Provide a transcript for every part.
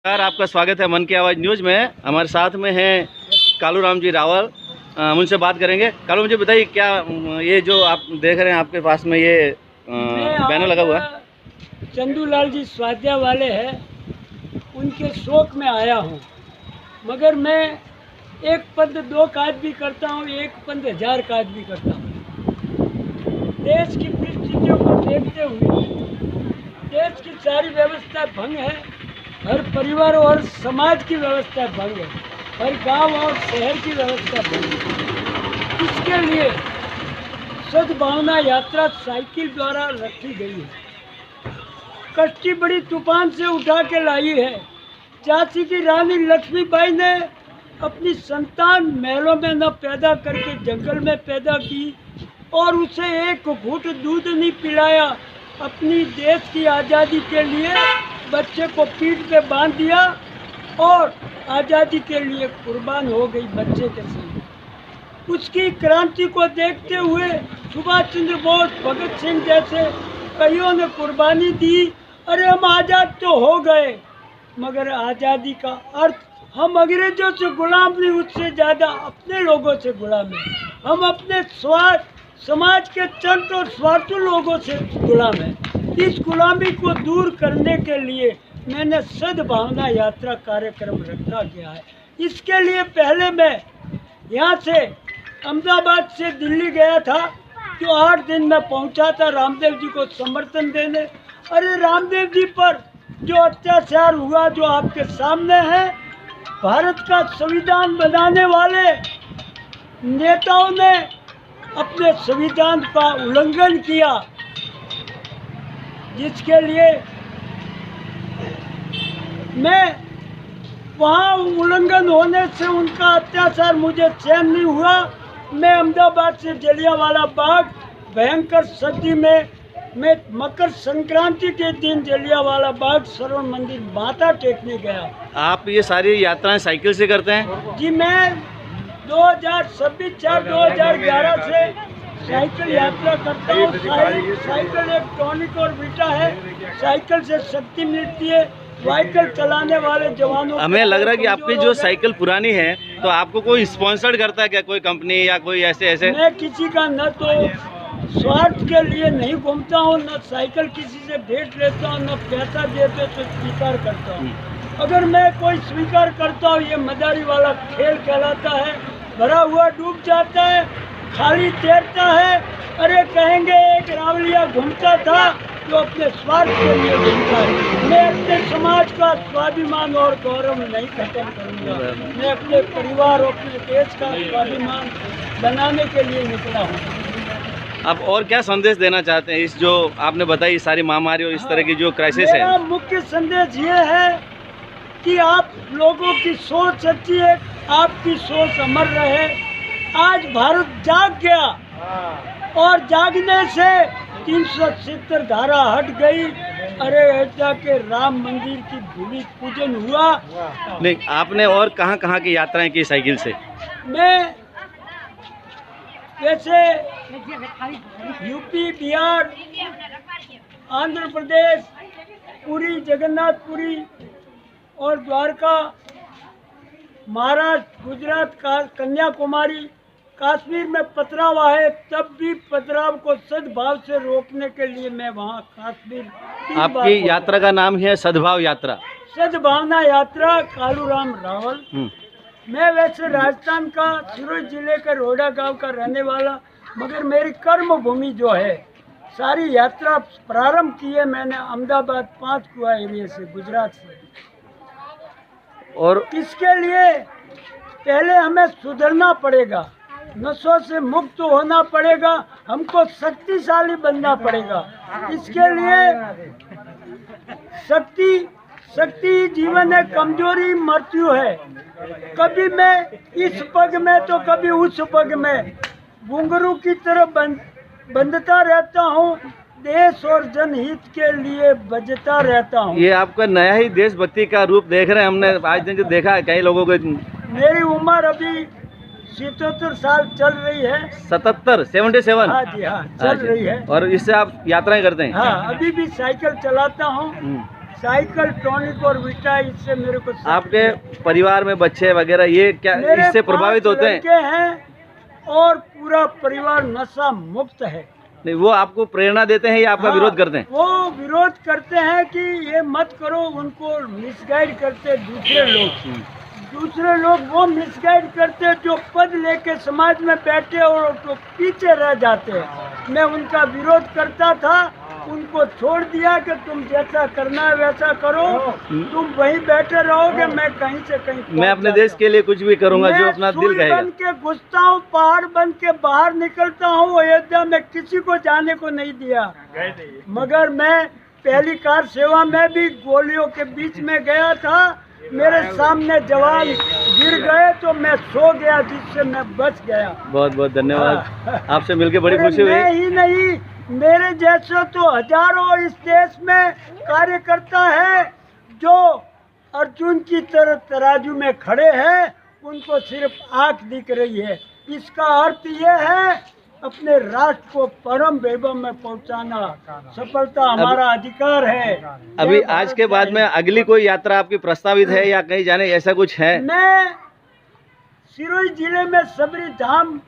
नमस्कार, आपका स्वागत है मन की आवाज़ न्यूज़ में। हमारे साथ में हैं कालूराम जी रावल। हम उनसे बात करेंगे। कालू, मुझे बताइए, क्या ये जो आप देख रहे हैं आपके पास में ये बैनर लगा हुआ है? चंदूलाल जी स्वाध्याय वाले हैं, उनके शौक में आया हूँ। मगर मैं एक पद 2 काज भी करता हूँ, एक पद 1000 काज भी करता हूँ। देश की परिस्थितियों को देखते हुए देश की सारी व्यवस्था भंग है, हर परिवार और समाज की व्यवस्था भंग है, हर गांव और शहर की व्यवस्था भंग है। इसके लिए सद्भावना यात्रा साइकिल द्वारा रखी गई है। कश्ती बड़ी तूफान से उठा के लाई है। झांसी की रानी लक्ष्मीबाई ने अपनी संतान महलों में न पैदा करके जंगल में पैदा की और उसे एक घूंट दूध नहीं पिलाया। अपनी देश की आज़ादी के लिए बच्चे को पीठ पे बांध दिया और आज़ादी के लिए कुर्बान हो गई बच्चे के संग। उसकी क्रांति को देखते हुए सुभाष चंद्र बोस, भगत सिंह जैसे कईयों ने कुर्बानी दी। अरे हम आज़ाद तो हो गए, मगर आज़ादी का अर्थ हम अंग्रेजों से गुलाम नहीं, उससे ज़्यादा अपने लोगों से गुलाम हैं। हम अपने स्वार्थ समाज के चंट और स्वार्थी लोगों से गुलाम हैं। इस गुलामी को दूर करने के लिए मैंने सद्भावना यात्रा कार्यक्रम रखा गया है। इसके लिए पहले मैं यहाँ से अहमदाबाद से दिल्ली गया था, जो 8 दिन में पहुँचा था रामदेव जी को समर्थन देने। अरे रामदेव जी पर जो अत्याचार हुआ, जो आपके सामने है, भारत का संविधान बनाने वाले नेताओं ने अपने संविधान का उल्लंघन किया, जिसके लिए मैं वहाँ उल्लंघन होने से उनका अत्याचार मुझे सहन नहीं हुआ। मैं अहमदाबाद से जलियांवाला बाग भयंकर सर्दी में मैं मकर संक्रांति के दिन जलियांवाला बाग स्वर्ण मंदिर माथा टेकने गया। आप ये सारी यात्राएं साइकिल से करते हैं? जी, मैं 2011 से साइकिल यात्रा करता हूँ। साइकिल एक टॉनिक और वीटा है। साइकिल से शक्ति मिलती है। साइकिल चलाने वाले जवानों, हमें लग रहा है कि आपकी जो साइकिल पुरानी है, तो आपको कोई स्पॉन्सर्ड करता है क्या, कोई कंपनी या कोई ऐसे? मैं किसी का न तो स्वार्थ के लिए नहीं घूमता हूँ, न साइकिल किसी से भेंट लेता हूँ, न पैसा देते तो स्वीकार करता हूँ। अगर मैं कोई स्वीकार करता हूँ, ये मदारी वाला खेल कहलाता है। भरा हुआ डूब जाता है, खाली तैरता है। अरे कहेंगे एक रावलिया घूमता था जो अपने स्वार्थ के लिए घूमता है। मैं अपने समाज का स्वाभिमान और गौरव नहीं खत्म करूँगा। मैं अपने परिवार और अपने देश का स्वाभिमान बनाने के लिए निकला हूँ। आप और क्या संदेश देना चाहते हैं इस जो आपने बताई सारी महामारी और इस तरह की जो क्राइसिस है? मेरा मुख्य संदेश ये है कि आप लोगों की सोच सच्ची है, आपकी सोच अमर रहे। आज भारत जाग गया और जागने से 370 धारा हट गई। अरे अयोध्या के राम मंदिर की भूमि पूजन हुआ। नहीं, आपने और कहाँ की यात्राएं की साइकिल से? मैं वैसे यूपी, बिहार, आंध्र प्रदेश, पुरी, जगन्नाथपुरी और द्वारका, महाराष्ट्र, गुजरात का कन्याकुमारी, कश्मीर में पथराव है, तब भी पथराव को सद्भाव से रोकने के लिए मैं वहाँ कश्मीर। आपकी यात्रा का नाम है सद्भाव यात्रा? सद्भावना यात्रा, कालूराम रावल। मैं वैसे राजस्थान का सिरोही जिले के रोहड़ा गांव का रहने वाला, मगर मेरी कर्म भूमि जो है, सारी यात्रा प्रारंभ की है मैंने अहमदाबाद 5 कुआ एरिया से, गुजरात से। और इसके लिए पहले हमें सुधरना पड़ेगा, नशों से मुक्त होना पड़ेगा, हमको शक्तिशाली बनना पड़ेगा। इसके लिए शक्ति जीवन है, कमजोरी मृत्यु है। कभी मैं इस पग में तो कभी उस पग में घुंघरू की तरह बंधता रहता हूँ। देश और जनहित के लिए बजता रहता हूँ। ये आपका नया ही देशभक्ति का रूप देख रहे हैं हमने आज दिन जो देखा है कई लोगों को। मेरी उम्र अभी 77 साल चल रही है। 77? हाँ जी, हाँ, चल रही है। और इससे आप यात्राएं करते हैं? हाँ, अभी भी साइकिल चलाता हूँ। साइकिल टॉनिक और विटा, इससे मेरे को आपके परिवार में बच्चे वगैरह ये क्या मेरे इससे प्रभावित 5 होते हैं? लड़के हैं और पूरा परिवार नशा मुक्त है। नहीं, वो आपको प्रेरणा देते हैं या आपका विरोध करते हैं? वो विरोध करते हैं कि ये मत करो, उनको मिसगाइड करते दूसरे लोग वो मिसगाइड करते जो पद लेके समाज में बैठे और तो पीछे रह जाते हैं। मैं उनका विरोध करता था, उनको छोड़ दिया कि तुम जैसा करना है वैसा करो, तुम वहीं बैठे रहोगे, मैं कहीं से कहीं मैं अपने देश के लिए कुछ भी करूंगा जो अपना दिल सूर्य कहेगा। बन के घुसता हूँ, पहाड़ बन के बाहर निकलता हूँ। अयोध्या में किसी को जाने को नहीं दिया, मगर मैं पहली कार सेवा में भी गोलियों के बीच में गया था। मेरे सामने जवान गिर गए तो मैं सो गया, जिससे मैं बच गया। बहुत बहुत धन्यवाद, आपसे मिलकर बड़ी खुशी हुई। मैं ही नहीं, मेरे जैसे तो हजारों इस देश में कार्यकर्ता है जो अर्जुन की तरह तराजू में खड़े हैं, उनको सिर्फ आंख दिख रही है। इसका अर्थ ये है अपने राष्ट्र को परम वैभव में पहुंचाना, सफलता हमारा अधिकार है। अभी आज के बाद में अगली कोई यात्रा आपकी प्रस्तावित है या कहीं जाने ऐसा कुछ है? मैं सिरोही जिले में सबरी धाम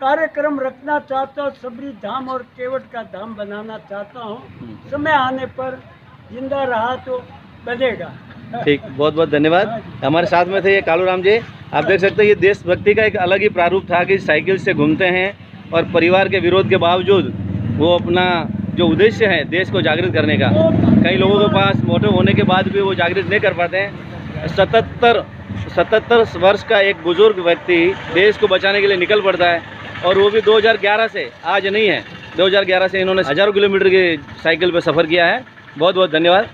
कार्यक्रम रखना चाहता हूँ, सबरी धाम और केवट का धाम बनाना चाहता हूँ। समय आने पर जिंदा रहा तो बनेगा। ठीक, बहुत बहुत धन्यवाद। हमारे साथ में थे ये कालूराम जी। आप देख सकते हैं ये देशभक्ति का एक अलग ही प्रारूप था कि साइकिल से घूमते हैं और परिवार के विरोध के बावजूद वो अपना जो उद्देश्य है देश को जागृत करने का, कई लोगों के पास मोटिव होने के बाद भी वो जागृत नहीं कर पाते हैं। 77 वर्ष का एक बुजुर्ग व्यक्ति देश को बचाने के लिए निकल पड़ता है, और वो भी 2011 से, आज नहीं है, 2011 से इन्होंने हजारों किलोमीटर की साइकिल पर सफ़र किया है। बहुत बहुत धन्यवाद।